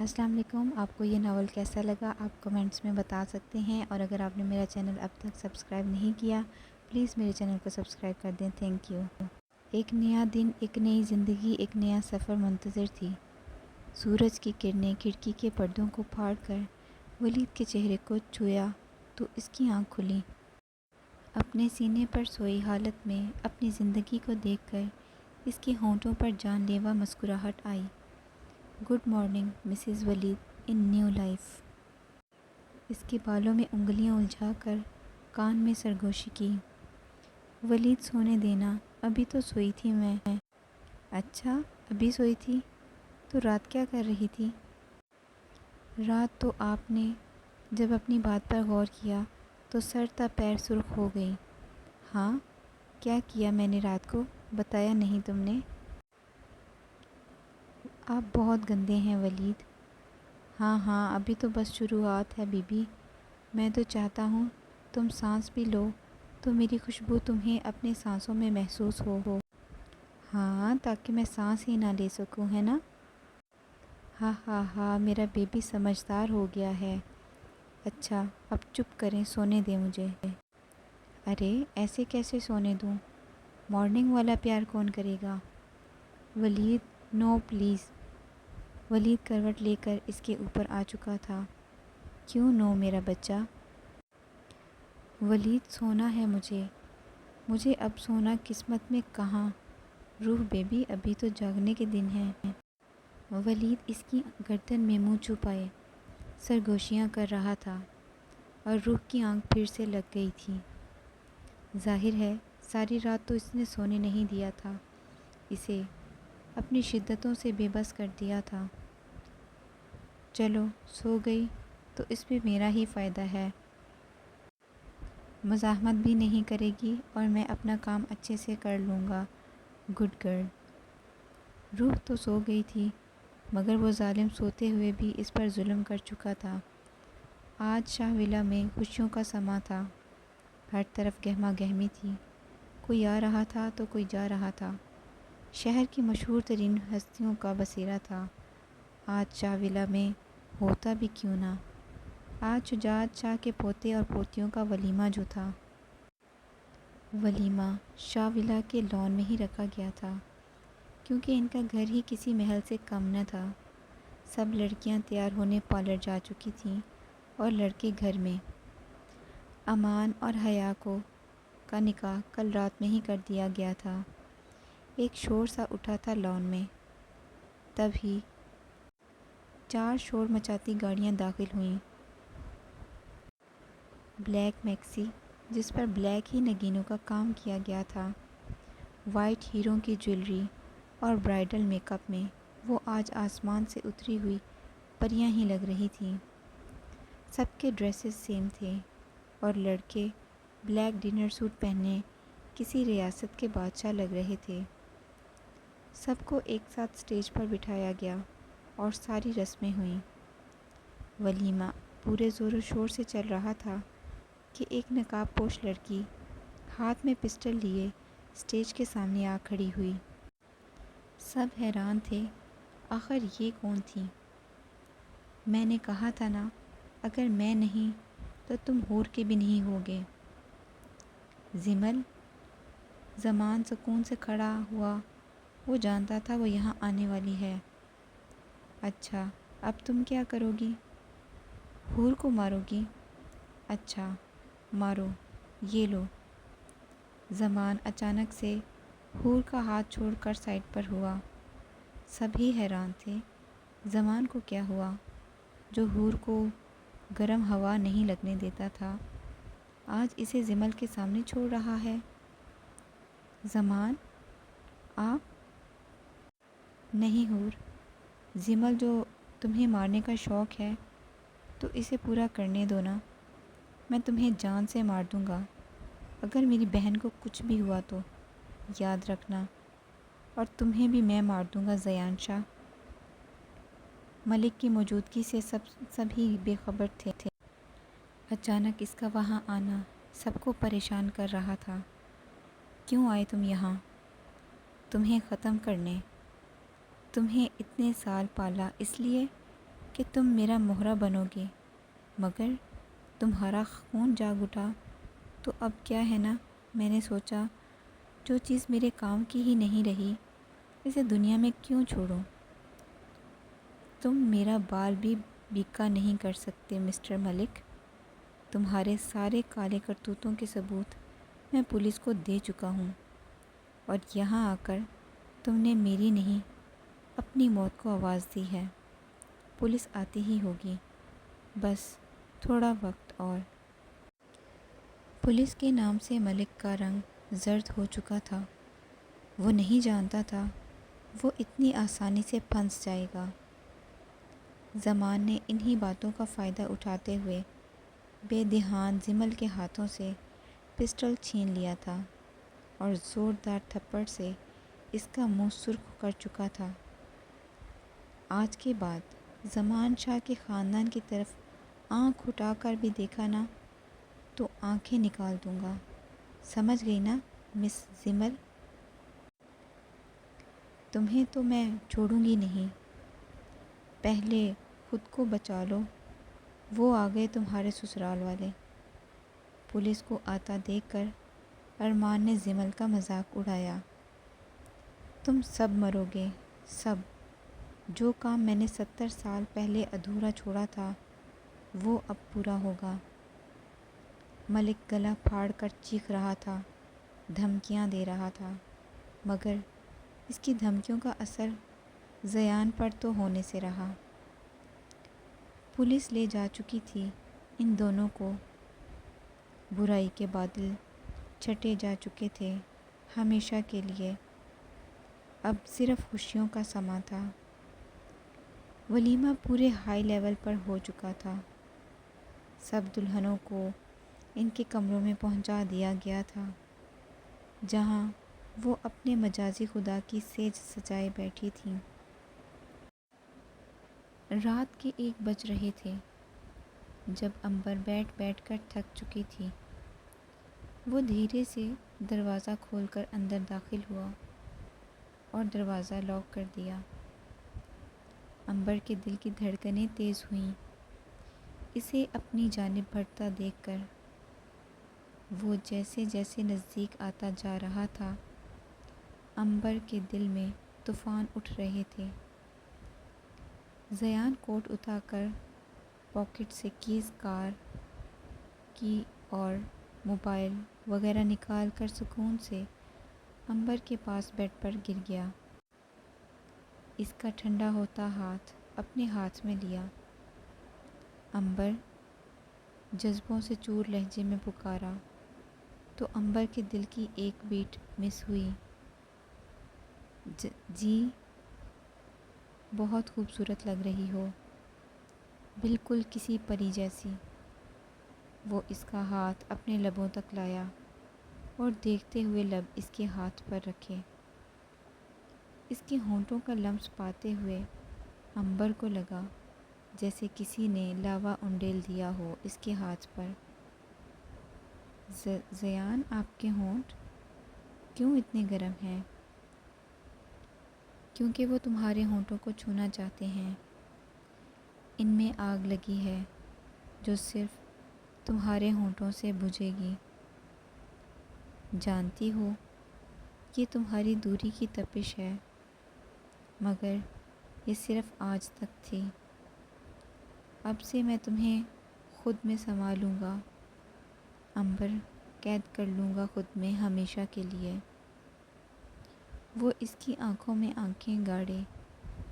السلام علیکم. آپ کو یہ ناول کیسا لگا آپ کمنٹس میں بتا سکتے ہیں، اور اگر آپ نے میرا چینل اب تک سبسکرائب نہیں کیا پلیز میرے چینل کو سبسکرائب کر دیں. Thank you. ایک نیا دن، ایک نئی زندگی، ایک نیا سفر منتظر تھی. سورج کی کرنیں کھڑکی کے پردوں کو پھاڑ کر ولید کے چہرے کو چھویا تو اس کی آنکھ کھلی. اپنے سینے پر سوئی حالت میں اپنی زندگی کو دیکھ کر اس کے ہونٹوں پر جان لیوا مسکراہٹ آئی. گڈ مارننگ مسز ولید ان نیو لائف. اس کے بالوں میں انگلیاں الجھا کر کان میں سرگوشی کی. ولید سونے دینا، ابھی تو سوئی تھی میں. اچھا ابھی سوئی تھی؟ تو رات کیا کر رہی تھی؟ رات تو آپ نے جب اپنی بات پر غور کیا تو سر تا پیر سرخ ہو گئی. ہاں کیا کیا میں نے رات کو؟ بتایا نہیں تم نے؟ آپ بہت گندے ہیں ولید. ہاں ابھی تو بس شروعات ہے بی بی. میں تو چاہتا ہوں تم سانس بھی لو تو میری خوشبو تمہیں اپنے سانسوں میں محسوس ہو. ہاں تاکہ میں سانس ہی نہ لے سکوں، ہے نا؟ ہاں میرا بیبی سمجھدار ہو گیا ہے. اچھا اب چپ کریں، سونے دیں مجھے. ارے ایسے کیسے سونے دوں؟ مارننگ والا پیار کون کرے گا؟ ولید نو پلیز. ولید کروٹ لے کر اس کے اوپر آ چکا تھا. کیوں نو میرا بچہ؟ ولید سونا ہے مجھے اب سونا قسمت میں کہاں. روح بیبی ابھی تو جاگنے کے دن ہیں. ولید اس کی گردن میں منہ چھپائے سرگوشیاں کر رہا تھا اور روح کی آنکھ پھر سے لگ گئی تھی. ظاہر ہے ساری رات تو اس نے سونے نہیں دیا تھا، اسے اپنی شدتوں سے بے بس کر دیا تھا. چلو سو گئی تو اس میں میرا ہی فائدہ ہے. مزاحمت بھی نہیں کرے گی اور میں اپنا کام اچھے سے کر لوں گا. Good girl. روح تو سو گئی تھی مگر وہ ظالم سوتے ہوئے بھی اس پر ظلم کر چکا تھا. آج شاہ ولا میں خوشیوں کا سماں تھا. ہر طرف گہما گہمی تھی. کوئی آ رہا تھا تو کوئی جا رہا تھا. شہر کی مشہور ترین ہستیوں کا بسیرا تھا. آج شاہ ولا میں ہوتا بھی کیوں نہ. آج شجاعت شاہ کے پوتے اور پوتیوں کا ولیمہ جو تھا. ولیمہ شاہ ولا کے لان میں ہی رکھا گیا تھا کیونکہ ان کا گھر ہی کسی محل سے کم نہ تھا. سب لڑکیاں تیار ہونے پارلر جا چکی تھیں اور لڑکے گھر میں. امان اور حیا کا نکاح کل رات میں ہی کر دیا گیا تھا. ایک شور سا اٹھا تھا لان میں. تبھی 4 شور مچاتی گاڑیاں داخل ہوئیں. بلیک میکسی جس پر بلیک ہی نگینوں کا کام کیا گیا تھا، وائٹ ہیروں کی جویلری اور برائڈل میک اپ میں وہ آج آسمان سے اتری ہوئی پریاں ہی لگ رہی تھیں. سب کے ڈریسز سیم تھے اور لڑکے بلیک ڈنر سوٹ پہنے کسی ریاست کے بادشاہ لگ رہے تھے. سب کو ایک ساتھ سٹیج پر بٹھایا گیا اور ساری رسمیں ہوئیں. ولیمہ پورے زور و شور سے چل رہا تھا کہ ایک نقاب پوش لڑکی ہاتھ میں پسٹل لیے سٹیج کے سامنے آ کھڑی ہوئی. سب حیران تھے آخر یہ کون تھی. میں نے کہا تھا نا اگر میں نہیں تو تم ہور کے بھی نہیں ہوگے. زمل. زمان سکون سے کھڑا ہوا. وہ جانتا تھا وہ یہاں آنے والی ہے. اچھا اب تم کیا کرو گی؟ حور کو مارو گی؟ اچھا مارو، یہ لو. زمان اچانک سے حور کا ہاتھ چھوڑ کر سائڈ پر ہوا. سبھی حیران تھے زمان کو کیا ہوا جو حور کو گرم ہوا نہیں لگنے دیتا تھا آج اسے زمل کے سامنے چھوڑ رہا ہے. زمان آپ؟ نہیں حور، زمل جو تمہیں مارنے کا شوق ہے تو اسے پورا کرنے دو نا. میں تمہیں جان سے مار دوں گا اگر میری بہن کو کچھ بھی ہوا تو. یاد رکھنا. اور تمہیں بھی میں مار دوں گا زیان شاہ. ملک کی موجودگی سے سبھی بے خبر تھے. اچانک اس کا وہاں آنا سب کو پریشان کر رہا تھا. کیوں آئے تم یہاں؟ تمہیں ختم کرنے. تمہیں اتنے سال پالا اس لیے؟ کہ تم میرا مہرہ بنو گے، مگر تمہارا خون جاگ اٹھا تو اب کیا ہے نا، میں نے سوچا جو چیز میرے کام کی ہی نہیں رہی اسے دنیا میں کیوں چھوڑوں۔ تم میرا بال بھی بیکا نہیں کر سکتے مسٹر ملک۔ تمہارے سارے کالے کرتوتوں کے ثبوت میں پولیس کو دے چکا ہوں، اور یہاں آ کر تم نے میری نہیں اپنی موت کو آواز دی ہے۔ پولیس آتی ہی ہوگی، بس تھوڑا وقت اور۔ پولیس کے نام سے ملک کا رنگ زرد ہو چکا تھا۔ وہ نہیں جانتا تھا وہ اتنی آسانی سے پھنس جائے گا۔ زمان نے انہی باتوں کا فائدہ اٹھاتے ہوئے بے دھیان زمل کے ہاتھوں سے پسٹل چھین لیا تھا اور زوردار تھپڑ سے اس کا منہ سرخ کر چکا تھا۔ آج کے بعد زمان شاہ کے خاندان کی طرف آنکھ اٹھا کر بھی دیکھا نا تو آنکھیں نکال دوں گا، سمجھ گئی نا مس زمل؟ تمہیں تو میں چھوڑوں گی نہیں۔ پہلے خود کو بچا لو، وہ آ گئے تمہارے سسرال والے۔ پولیس کو آتا دیکھ کر ارمان نے زمل کا مذاق اڑایا۔ تم سب مرو گے، سب۔ جو کام میں نے 70 سال پہلے ادھورا چھوڑا تھا وہ اب پورا ہوگا۔ ملک گلا پھاڑ کر چیخ رہا تھا، دھمکیاں دے رہا تھا، مگر اس کی دھمکیوں کا اثر زیان پر تو ہونے سے رہا۔ پولیس لے جا چکی تھی ان دونوں کو، برائی کے بادل چھٹے جا چکے تھے ہمیشہ کے لیے، اب صرف خوشیوں کا سماں تھا۔ ولیمہ پورے ہائی لیول پر ہو چکا تھا۔ سب دلہنوں کو ان کے کمروں میں پہنچا دیا گیا تھا، جہاں وہ اپنے مجازی خدا کی سیج سجائے بیٹھی تھیں۔ رات کے 1 بج رہے تھے جب عنبر بیٹھ بیٹھ کر تھک چکی تھی۔ وہ دھیرے سے دروازہ کھول کر اندر داخل ہوا اور دروازہ لاک کر دیا۔ عنبر کے دل کی دھڑکنیں تیز ہوئیں اسے اپنی جانب بڑھتا دیکھ کر۔ وہ جیسے جیسے نزدیک آتا جا رہا تھا عنبر کے دل میں طوفان اٹھ رہے تھے۔ زیان کوٹ اٹھا کر پاکٹ سے کیز کار کی اور موبائل وغیرہ نکال کر سکون سے عنبر کے پاس بیڈ پر گر گیا۔ اس کا ٹھنڈا ہوتا ہاتھ اپنے ہاتھ میں لیا۔ عنبر، جذبوں سے چور لہجے میں پکارا تو عنبر کے دل کی ایک بیٹ مس ہوئی۔ جی، بہت خوبصورت لگ رہی ہو، بالکل کسی پری جیسی۔ وہ اس کا ہاتھ اپنے لبوں تک لایا اور دیکھتے ہوئے لب اس کے ہاتھ پر رکھے۔ اس کے ہونٹوں کا لمس پاتے ہوئے عنبر کو لگا جیسے کسی نے لاوا انڈیل دیا ہو اس کے ہاتھ پر۔ زیان، آپ کے ہونٹ کیوں اتنے گرم ہیں؟ کیونکہ وہ تمہارے ہونٹوں کو چھونا چاہتے ہیں۔ ان میں آگ لگی ہے جو صرف تمہارے ہونٹوں سے بجھے گی۔ جانتی ہو یہ تمہاری دوری کی تپش ہے، مگر یہ صرف آج تک تھی۔ اب سے میں تمہیں خود میں سما لوں گا عنبر، قید کر لوں گا خود میں ہمیشہ کے لیے۔ وہ اس کی آنکھوں میں آنکھیں گاڑے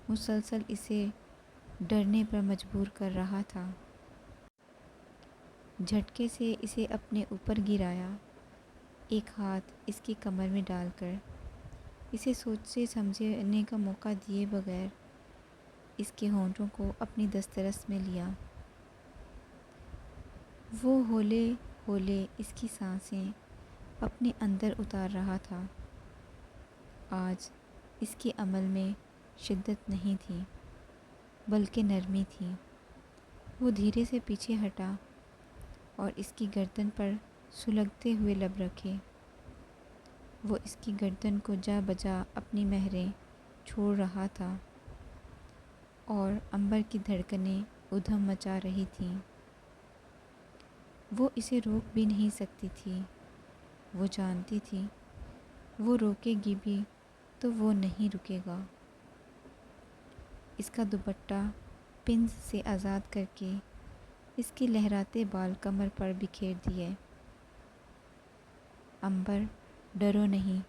مسلسل اسے ڈرنے پر مجبور کر رہا تھا۔ جھٹکے سے اسے اپنے اوپر گرایا، ایک ہاتھ اس کی کمر میں ڈال کر اسے سوچے سمجھنے کا موقع دیے بغیر اس کے ہونٹوں کو اپنی دسترس میں لیا۔ وہ ہولے ہولے اس کی سانسیں اپنے اندر اتار رہا تھا۔ آج اس کے عمل میں شدت نہیں تھی بلکہ نرمی تھی۔ وہ دھیرے سے پیچھے ہٹا اور اس کی گردن پر سلگتے ہوئے لب رکھے۔ وہ اس کی گردن کو جا بجا اپنی مہریں چھوڑ رہا تھا اور عنبر کی دھڑکنیں ادھم مچا رہی تھیں۔ وہ اسے روک بھی نہیں سکتی تھی۔ وہ جانتی تھی وہ روکے گی بھی تو وہ نہیں رکے گا۔ اس کا دوپٹہ پنز سے آزاد کر کے اس کے لہراتے بال کمر پر بکھیر دیے۔ عنبر، ڈرو نہیں،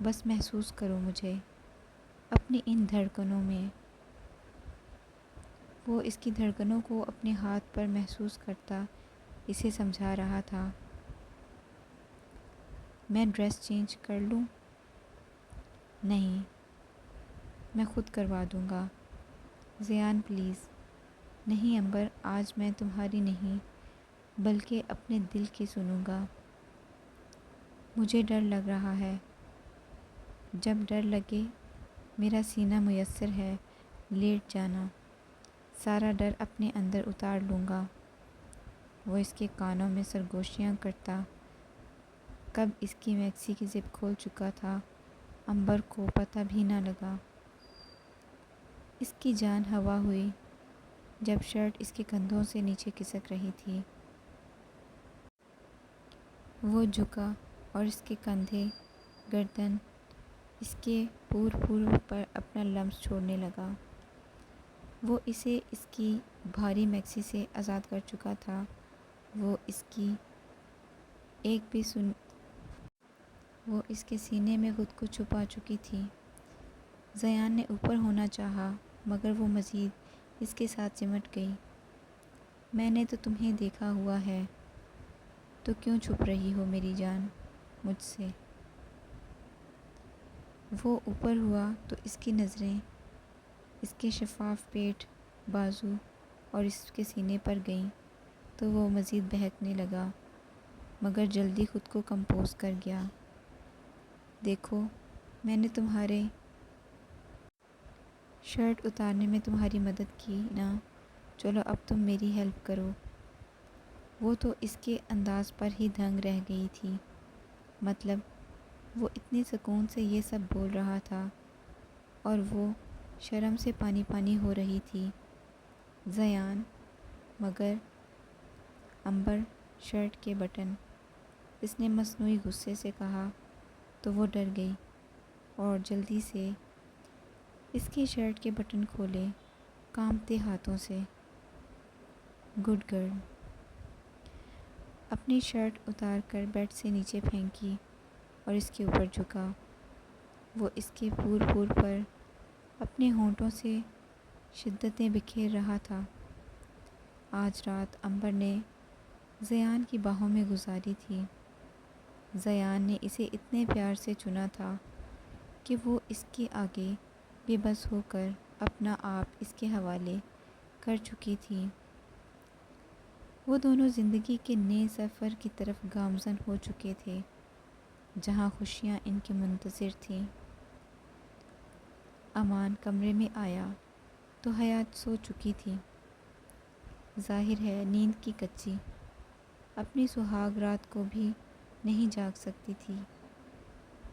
بس محسوس کرو مجھے اپنی ان دھڑکنوں میں۔ وہ اس کی دھڑکنوں کو اپنے ہاتھ پر محسوس کرتا اسے سمجھا رہا تھا۔ میں ڈریس چینج کر لوں؟ نہیں، میں خود کروا دوں گا۔ زیان پلیز۔ نہیں عنبر، آج میں تمہاری نہیں بلکہ اپنے دل کی سنوں گا۔ مجھے ڈر لگ رہا ہے۔ جب ڈر لگے میرا سینہ میسر ہے لیٹ جانا، سارا ڈر اپنے اندر اتار لوں گا۔ وہ اس کے کانوں میں سرگوشیاں کرتا۔ کب اس کی میکسی کی زپ کھول چکا تھا عنبر کو پتہ بھی نہ لگا۔ اس کی جان ہوا ہوئی جب شرٹ اس کے کندھوں سے نیچے کھسک رہی تھی۔ وہ جھکا اور اس کے کندھے، گردن، اس کے پور پر اپنا لمس چھوڑنے لگا۔ وہ اسے اس کی بھاری میکسی سے آزاد کر چکا تھا۔ وہ اس کے سینے میں خود کو چھپا چکی تھی۔ زیان نے اوپر ہونا چاہا مگر وہ مزید اس کے ساتھ سمٹ گئی۔ میں نے تو تمہیں دیکھا ہوا ہے، تو کیوں چھپ رہی ہو میری جان مجھ سے؟ وہ اوپر ہوا تو اس کی نظریں اس کے شفاف پیٹ، بازو اور اس کے سینے پر گئیں تو وہ مزید بہکنے لگا مگر جلدی خود کو کمپوز کر گیا۔ دیکھو، میں نے تمہارے شرٹ اتارنے میں تمہاری مدد کی نا، چلو اب تم میری ہیلپ کرو۔ وہ تو اس کے انداز پر ہی دنگ رہ گئی تھی۔ مطلب وہ اتنے سکون سے یہ سب بول رہا تھا اور وہ شرم سے پانی پانی ہو رہی تھی۔ زیان، مگر عنبر، شرٹ کے بٹن، اس نے مصنوعی غصے سے کہا تو وہ ڈر گئی اور جلدی سے اس کی شرٹ کے بٹن کھولے کانپتے ہاتھوں سے۔ Good girl. اپنی شرٹ اتار کر بیڈ سے نیچے پھینکی اور اس کے اوپر جھکا۔ وہ اس کے پور پر اپنے ہونٹوں سے شدتیں بکھیر رہا تھا۔ آج رات عنبر نے زیان کی باہوں میں گزاری تھی۔ زیان نے اسے اتنے پیار سے چنا تھا کہ وہ اس کے آگے بے بس ہو کر اپنا آپ اس کے حوالے کر چکی تھی۔ وہ دونوں زندگی کے نئے سفر کی طرف گامزن ہو چکے تھے جہاں خوشیاں ان کے منتظر تھیں۔ امان کمرے میں آیا تو حیات سو چکی تھی۔ ظاہر ہے نیند کی کچی، اپنی سہاگ رات کو بھی نہیں جاگ سکتی تھی۔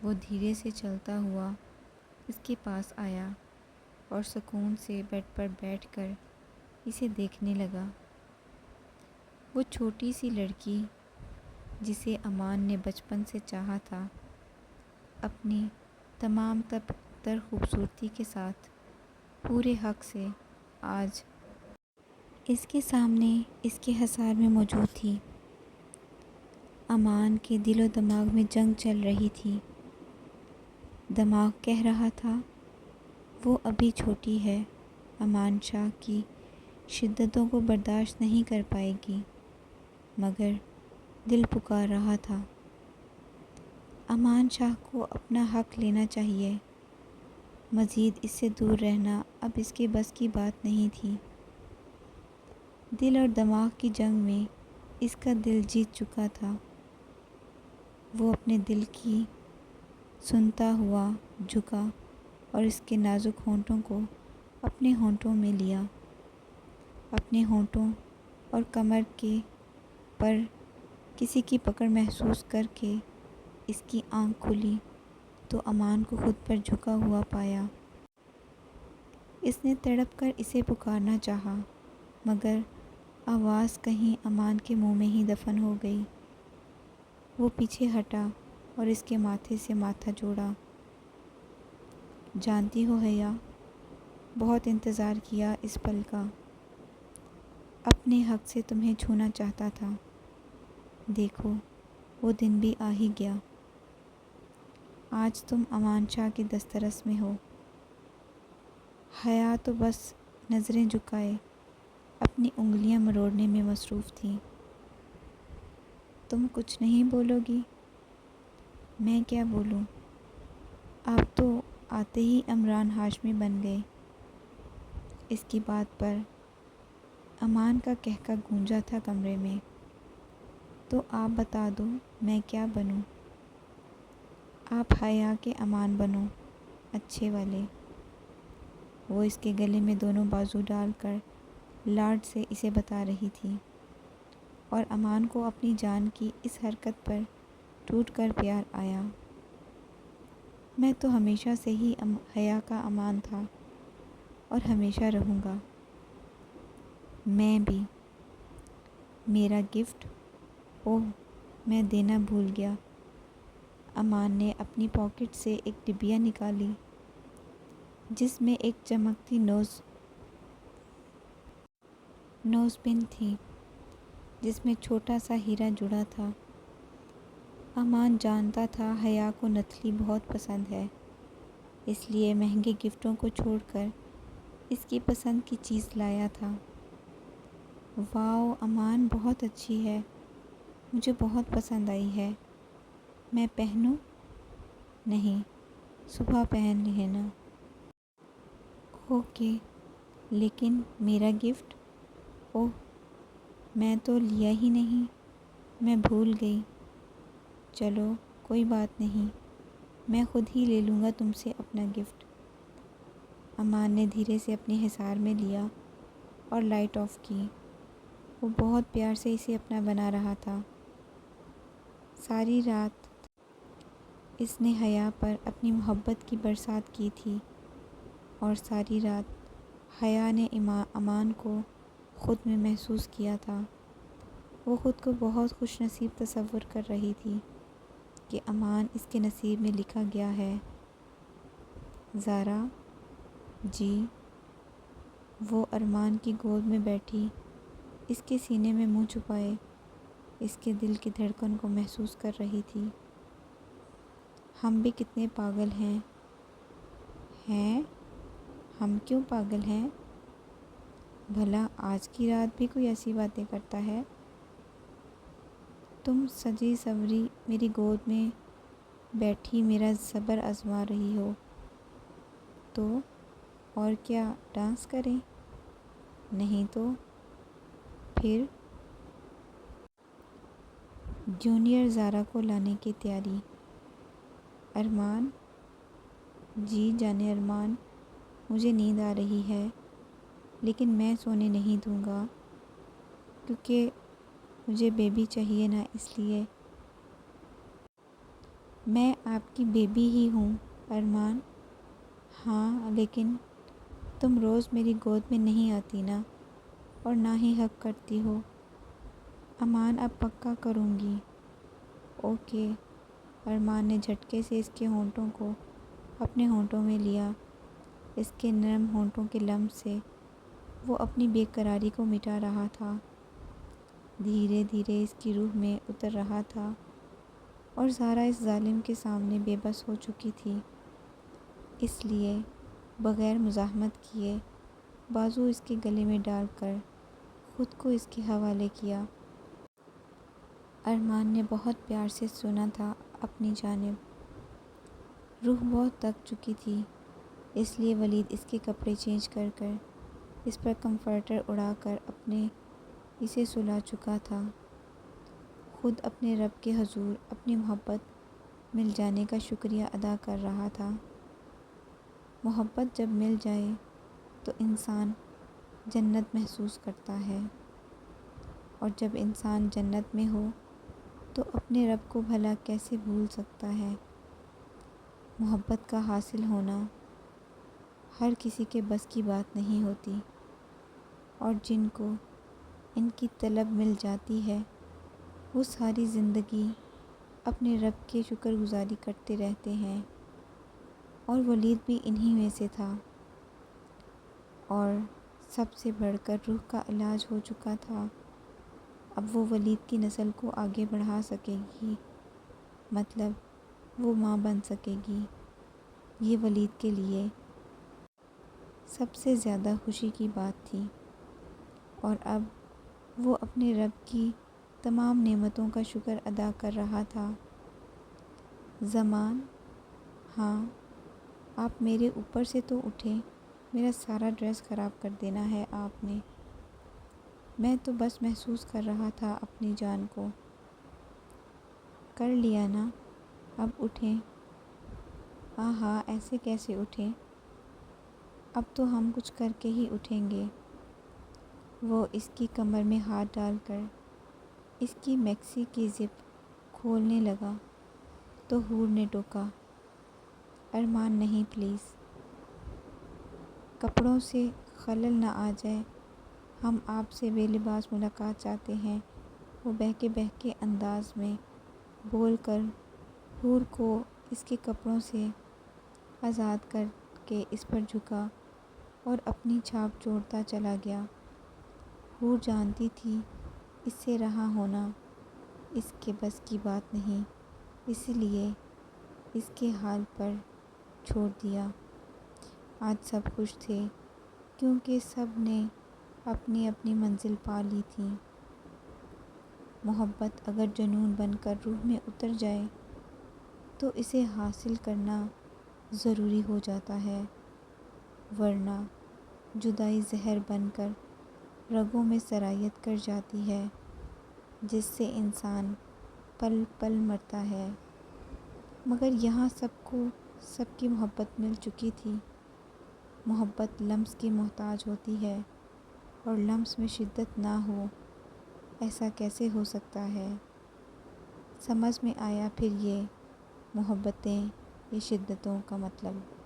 وہ دھیرے سے چلتا ہوا اس کے پاس آیا اور سکون سے بیڈ پر بیٹھ کر اسے دیکھنے لگا۔ وہ چھوٹی سی لڑکی جسے امان نے بچپن سے چاہا تھا، اپنی تمام تر خوبصورتی کے ساتھ پورے حق سے آج اس کے سامنے اس کے حصار میں موجود تھی۔ امان کے دل و دماغ میں جنگ چل رہی تھی۔ دماغ کہہ رہا تھا وہ ابھی چھوٹی ہے، امان شاہ کی شدتوں کو برداشت نہیں کر پائے گی، مگر دل پکار رہا تھا امان شاہ کو اپنا حق لینا چاہیے۔ مزید اس سے دور رہنا اب اس کے بس کی بات نہیں تھی۔ دل اور دماغ کی جنگ میں اس کا دل جیت چکا تھا۔ وہ اپنے دل کی سنتا ہوا جھکا اور اس کے نازک ہونٹوں کو اپنے ہونٹوں میں لیا۔ اپنے ہونٹوں اور کمر کے پر کسی کی پکڑ محسوس کر کے اس کی آنکھ کھلی تو امان کو خود پر جھکا ہوا پایا۔ اس نے تڑپ کر اسے پکارنا چاہا، مگر آواز کہیں امان کے منہ میں ہی دفن ہو گئی۔ وہ پیچھے ہٹا اور اس کے ماتھے سے ماتھا جوڑا۔ جانتی ہو حیا، بہت انتظار کیا اس پل کا، اپنے حق سے تمہیں چھونا چاہتا تھا۔ دیکھو وہ دن بھی آ ہی گیا۔ آج تم امان شاہ کے دسترس میں ہو۔ حیا تو بس نظریں جھکائے اپنی انگلیاں مروڑنے میں مصروف تھی۔ تم کچھ نہیں بولو گی؟ میں کیا بولوں؟ آپ تو آتے ہی عمران ہاشمی بن گئے۔ اس کی بات پر امان کا کہکا گونجا تھا کمرے میں۔ تو آپ بتا دو میں کیا بنوں؟ آپ حیا کے امان بنو، اچھے والے۔ وہ اس کے گلے میں دونوں بازو ڈال کر لاڈ سے اسے بتا رہی تھی، اور امان کو اپنی جان کی اس حرکت پر ٹوٹ کر پیار آیا۔ میں تو ہمیشہ سے ہی حیا کا امان تھا اور ہمیشہ رہوں گا۔ میں بھی۔ میرا گفٹ؟ اوہ، میں دینا بھول گیا۔ امان نے اپنی پاکٹ سے ایک ڈبیا نکالی جس میں ایک چمکتی نوز پن تھی، جس میں چھوٹا سا ہیرا جڑا تھا۔ امان جانتا تھا حیا کو نتھلی بہت پسند ہے، اس لیے مہنگے گفٹوں کو چھوڑ کر اس کی پسند کی چیز لایا تھا۔ واؤ امان، بہت اچھی ہے، مجھے بہت پسند آئی ہے۔ میں پہنوں؟ نہیں، صبح پہن لینا۔ اوکے، لیکن میرا گفٹ؟ اوہ، میں تو لیا ہی نہیں، میں بھول گئی۔ چلو کوئی بات نہیں، میں خود ہی لے لوں گا تم سے اپنا گفٹ۔ امان نے دھیرے سے اپنے حصار میں لیا اور لائٹ آف کی۔ وہ بہت پیار سے اسے اپنا بنا رہا تھا۔ ساری رات اس نے حیا پر اپنی محبت کی برسات کی تھی، اور ساری رات حیا نے امان کو خود میں محسوس کیا تھا۔ وہ خود کو بہت خوش نصیب تصور کر رہی تھی کہ امان اس کے نصیب میں لکھا گیا ہے۔ زارا جی، وہ ارمان کی گود میں بیٹھی اس کے سینے میں منہ چھپائے اس کے دل کی دھڑکن کو محسوس کر رہی تھی۔ ہم بھی کتنے پاگل ہیں۔ ہم کیوں پاگل ہیں؟ بھلا آج کی رات بھی کوئی ایسی باتیں کرتا ہے؟ تم سجی سوری میری گود میں بیٹھی میرا صبر آزما رہی ہو، تو اور کیا ڈانس کریں؟ نہیں تو پھر؟ جونیئر زارا کو لانے کی تیاری۔ ارمان جی جانے ارمان، مجھے نیند آ رہی ہے، لیکن میں سونے نہیں دوں گا، کیونکہ مجھے بیبی چاہیے نا، اس لیے۔ میں آپ کی بیبی ہی ہوں ارمان۔ ہاں، لیکن تم روز میری گود میں نہیں آتی نا، اور نہ ہی حق کرتی ہو۔ امان اب پکا کروں گی۔ اوکے۔ ارمان نے جھٹکے سے اس کے ہونٹوں کو اپنے ہونٹوں میں لیا۔ اس کے نرم ہونٹوں کے لمس سے وہ اپنی بے قراری کو مٹا رہا تھا، دھیرے دھیرے اس کی روح میں اتر رہا تھا، اور زارا اس ظالم کے سامنے بے بس ہو چکی تھی۔ اس لیے بغیر مزاحمت کیے بازو اس کے گلے میں ڈال کر خود کو اس کے حوالے کیا۔ ارمان نے بہت پیار سے سنا تھا اپنی جانب۔ روح بہت تھک چکی تھی، اس لیے ولید اس کے کپڑے چینج کر کر اس پر کمفرٹر اڑا کر اسے سلا چکا تھا۔ خود اپنے رب کے حضور اپنی محبت مل جانے کا شکریہ ادا کر رہا تھا۔ محبت جب مل جائے تو انسان جنت محسوس کرتا ہے، اور جب انسان جنت میں ہو تو اپنے رب کو بھلا کیسے بھول سکتا ہے؟ محبت کا حاصل ہونا ہر کسی کے بس کی بات نہیں ہوتی، اور جن کو ان کی طلب مل جاتی ہے وہ ساری زندگی اپنے رب کی شکر گزاری کرتے رہتے ہیں، اور ولید بھی انہی میں سے تھا، اور سب سے بڑھ کر روح کا علاج ہو چکا تھا۔ اب وہ ولید کی نسل کو آگے بڑھا سکے گی، مطلب وہ ماں بن سکے گی۔ یہ ولید کے لیے سب سے زیادہ خوشی کی بات تھی، اور اب وہ اپنے رب کی تمام نعمتوں کا شکر ادا کر رہا تھا۔ زمان، ہاں آپ میرے اوپر سے تو اٹھیں، میرا سارا ڈریس خراب کر دینا ہے آپ نے۔ میں تو بس محسوس کر رہا تھا اپنی جان کو۔ کر لیا نا، اب اٹھیں۔ ہاں ایسے کیسے اٹھیں؟ اب تو ہم کچھ کر کے ہی اٹھیں گے۔ وہ اس کی کمر میں ہاتھ ڈال کر اس کی میکسی کی زپ کھولنے لگا تو حور نے ٹوکا، ارمان نہیں پلیز، کپڑوں سے خلل نہ آ جائے، ہم آپ سے بے لباس ملاقات چاہتے ہیں۔ وہ بہکے انداز میں بول کر حور کو اس کے کپڑوں سے آزاد کر کے اس پر جھکا اور اپنی چھاپ چھوڑتا چلا گیا۔ حور جانتی تھی اس سے رہا ہونا اس کے بس کی بات نہیں، اس لیے اس کے حال پر چھوڑ دیا۔ آج سب خوش تھے کیونکہ سب نے اپنی اپنی منزل پا لی تھی۔ محبت اگر جنون بن کر روح میں اتر جائے تو اسے حاصل کرنا ضروری ہو جاتا ہے، ورنہ جدائی زہر بن کر رگوں میں سرایت کر جاتی ہے، جس سے انسان پل پل مرتا ہے۔ مگر یہاں سب کو سب کی محبت مل چکی تھی۔ محبت لمس کی محتاج ہوتی ہے، اور لمس میں شدت نہ ہو، ایسا کیسے ہو سکتا ہے؟ سمجھ میں آیا پھر یہ محبتیں، یہ شدتوں کا مطلب۔